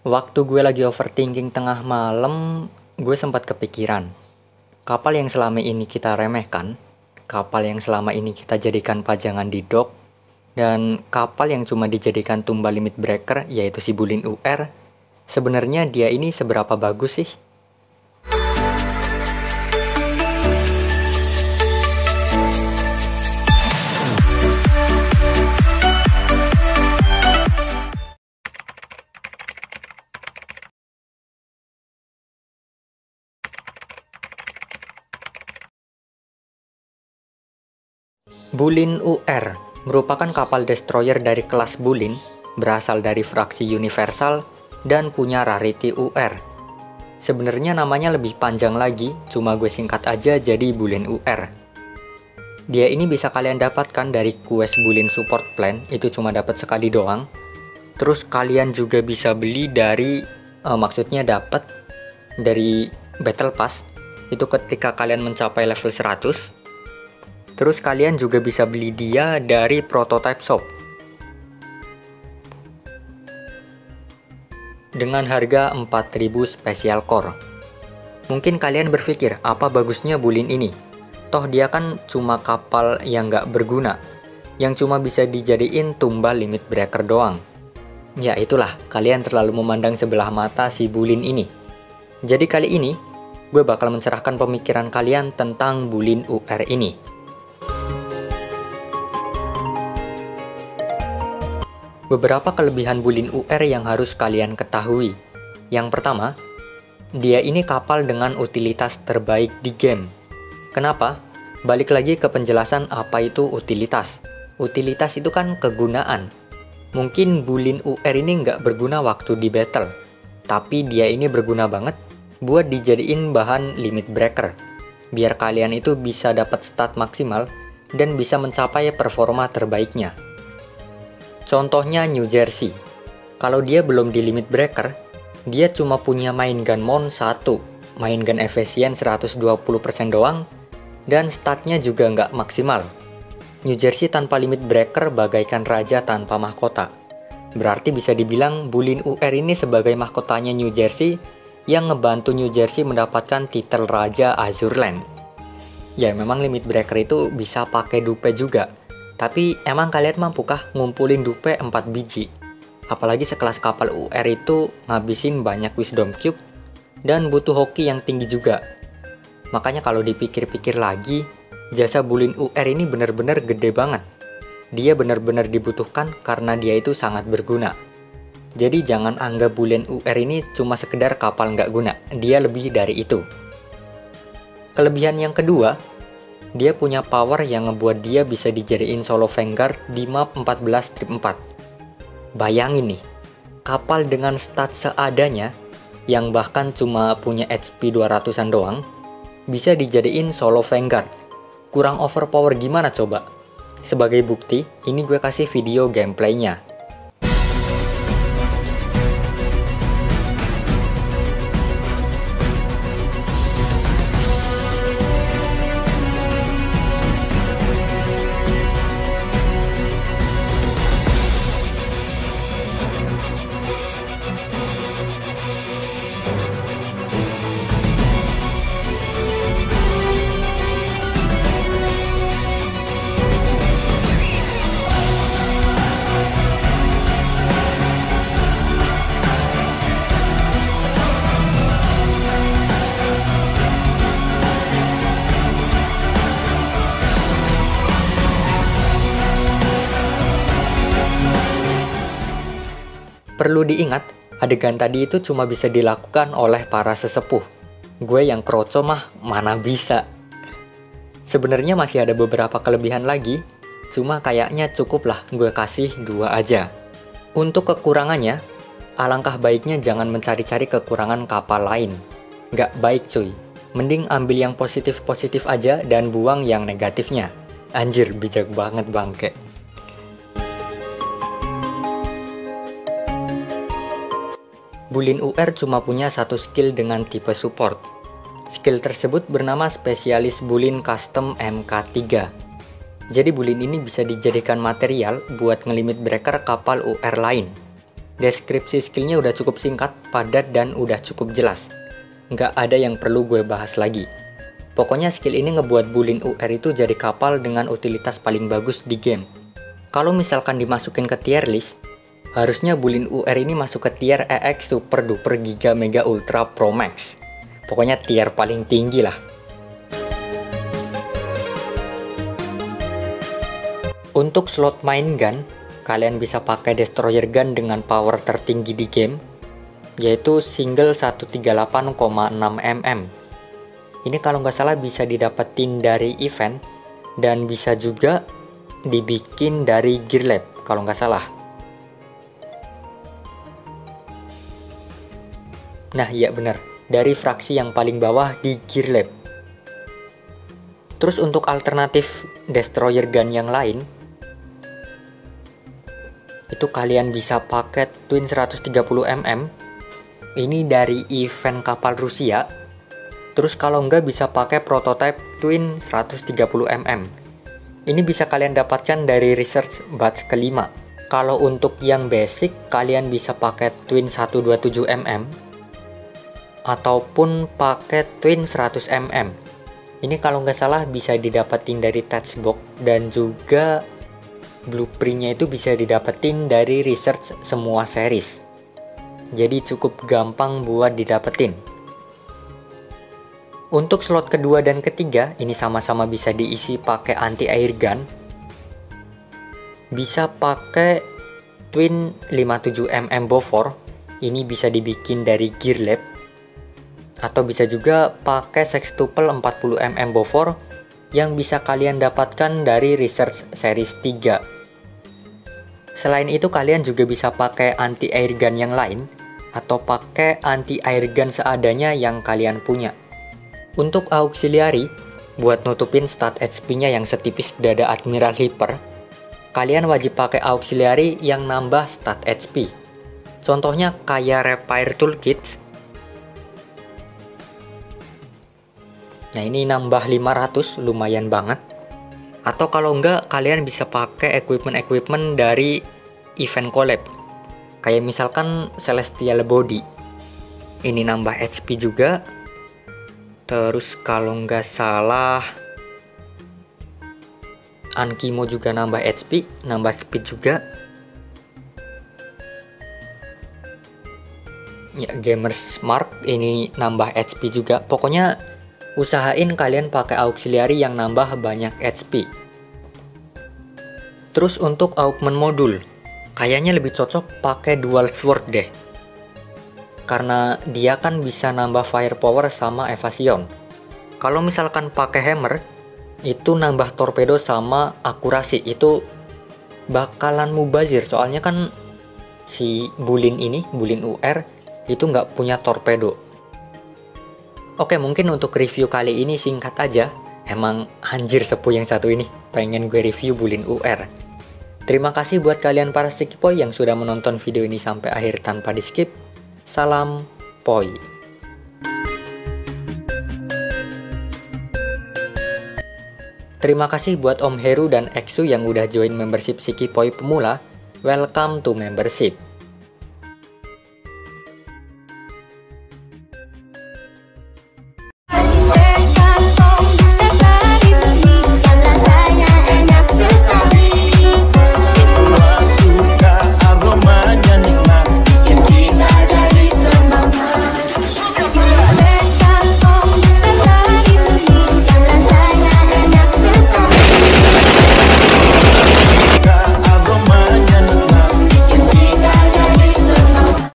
Waktu gue lagi overthinking tengah malam, gue sempat kepikiran. Kapal yang selama ini kita remehkan, kapal yang selama ini kita jadikan pajangan di dock, dan kapal yang cuma dijadikan tumbal limit breaker yaitu si Bulin UR, sebenarnya dia ini seberapa bagus sih? Bulin UR merupakan kapal destroyer dari kelas Bulin, berasal dari fraksi Universal, dan punya rarity UR. Sebenarnya namanya lebih panjang lagi, cuma gue singkat aja jadi Bulin UR. Dia ini bisa kalian dapatkan dari quest Bulin Support Plan, itu cuma dapat sekali doang. Terus kalian juga bisa beli dari, maksudnya dapat dari Battle Pass, itu ketika kalian mencapai level 100. Terus kalian juga bisa beli dia dari Prototype Shop dengan harga 4000 Special Core. Mungkin kalian berpikir, apa bagusnya Bulin ini? Toh dia kan cuma kapal yang nggak berguna, yang cuma bisa dijadiin tumbal limit breaker doang. Ya itulah, kalian terlalu memandang sebelah mata si Bulin ini. Jadi kali ini, gue bakal mencerahkan pemikiran kalian tentang Bulin UR ini. Beberapa kelebihan Bulin UR yang harus kalian ketahui. Yang pertama, dia ini kapal dengan utilitas terbaik di game. Kenapa? Balik lagi ke penjelasan apa itu utilitas. Utilitas itu kan kegunaan. Mungkin Bulin UR ini nggak berguna waktu di battle, tapi dia ini berguna banget buat dijadiin bahan limit breaker. Biar kalian itu bisa dapat stat maksimal dan bisa mencapai performa terbaiknya. Contohnya New Jersey. Kalau dia belum di limit breaker, dia cuma punya main gun mount 1, main gun efisien 120% doang, dan statnya juga nggak maksimal. New Jersey tanpa limit breaker bagaikan raja tanpa mahkota. Berarti bisa dibilang Bulin UR ini sebagai mahkotanya New Jersey yang ngebantu New Jersey mendapatkan titel Raja Azure Land. Ya memang limit breaker itu bisa pakai dupe juga. Tapi emang kalian mampukah ngumpulin dupe 4 biji? Apalagi sekelas kapal UR itu ngabisin banyak wisdom cube dan butuh hoki yang tinggi juga. Makanya kalau dipikir-pikir lagi, jasa Bulin UR ini bener-bener gede banget. Dia bener-bener dibutuhkan karena dia itu sangat berguna. Jadi jangan anggap Bulin UR ini cuma sekedar kapal nggak guna, dia lebih dari itu. Kelebihan yang kedua, dia punya power yang ngebuat dia bisa dijadiin solo vanguard di map 14-4. Bayangin nih, kapal dengan stat seadanya, yang bahkan cuma punya HP 200-an doang, bisa dijadiin solo vanguard. Kurang overpower gimana coba? Sebagai bukti, ini gue kasih video gameplaynya. Perlu diingat, adegan tadi itu cuma bisa dilakukan oleh para sesepuh. Gue yang kroco mah mana bisa. Sebenarnya masih ada beberapa kelebihan lagi, cuma kayaknya cukup lah gue kasih 2 aja. Untuk kekurangannya, alangkah baiknya jangan mencari-cari kekurangan kapal lain. Nggak baik cuy, mending ambil yang positif-positif aja dan buang yang negatifnya. Anjir, bijak banget bangke. Bulin UR cuma punya satu skill dengan tipe support. Skill tersebut bernama Spesialis Bulin Custom MK3. Jadi Bulin ini bisa dijadikan material buat ngelimit breaker kapal UR lain. Deskripsi skillnya udah cukup singkat, padat, dan udah cukup jelas. Nggak ada yang perlu gue bahas lagi. Pokoknya skill ini ngebuat Bulin UR itu jadi kapal dengan utilitas paling bagus di game. Kalau misalkan dimasukin ke tier list, harusnya Bulin UR ini masuk ke tier EX Super Duper Giga Mega Ultra Pro Max. Pokoknya tier paling tinggi lah. Untuk slot main gun, kalian bisa pakai Destroyer Gun dengan power tertinggi di game, yaitu single 138,6 mm. Ini kalau nggak salah bisa didapetin dari event, dan bisa juga dibikin dari Gear Lab kalau nggak salah. Nah iya bener, dari fraksi yang paling bawah di Gear Lab. Terus untuk alternatif Destroyer Gun yang lain, itu kalian bisa pakai Twin 130 mm. Ini dari event kapal Rusia. Terus kalau nggak bisa pakai prototype Twin 130 mm. Ini bisa kalian dapatkan dari research batch kelima. Kalau untuk yang basic, kalian bisa pakai Twin 127 mm ataupun pakai Twin 100 mm. Ini kalau nggak salah bisa didapetin dari Touchbox, dan juga blueprintnya itu bisa didapetin dari research semua series. Jadi cukup gampang buat didapetin. Untuk slot kedua dan ketiga, ini sama-sama bisa diisi pakai anti air gun. Bisa pakai Twin 57 mm Bofors. Ini bisa dibikin dari Gear Lab. Atau bisa juga pakai Sextuple 40 mm Bofors yang bisa kalian dapatkan dari research series 3. Selain itu kalian juga bisa pakai anti air gun yang lain, atau pakai anti air gun seadanya yang kalian punya. Untuk auxiliary, buat nutupin stat HP-nya yang setipis dada Admiral Hyper, kalian wajib pakai auxiliary yang nambah stat HP. Contohnya kayak Repair Toolkit. Nah ini nambah 500, lumayan banget. Atau kalau enggak, kalian bisa pakai equipment dari event collab. Kayak misalkan Celestial Body. Ini nambah HP juga. Terus kalau nggak salah, Ankimo juga nambah HP, nambah speed juga. Ya, Gamers Mark ini nambah HP juga. Pokoknya usahain kalian pakai auxiliary yang nambah banyak HP. Terus untuk augment modul, kayaknya lebih cocok pakai dual sword deh. Karena dia kan bisa nambah firepower sama evasion. Kalau misalkan pakai hammer, itu nambah torpedo sama akurasi. Itu bakalan mubazir, soalnya kan si Bulin ini, Bulin UR, itu nggak punya torpedo. Oke, mungkin untuk review kali ini singkat aja. Emang anjir sepuh yang satu ini, pengen gue review Bulin UR. Terima kasih buat kalian para Sticky yang sudah menonton video ini sampai akhir tanpa di skip. Salam Poi. Terima kasih buat Om Heru dan Exu yang udah join membership Sticky Poi pemula. Welcome to membership.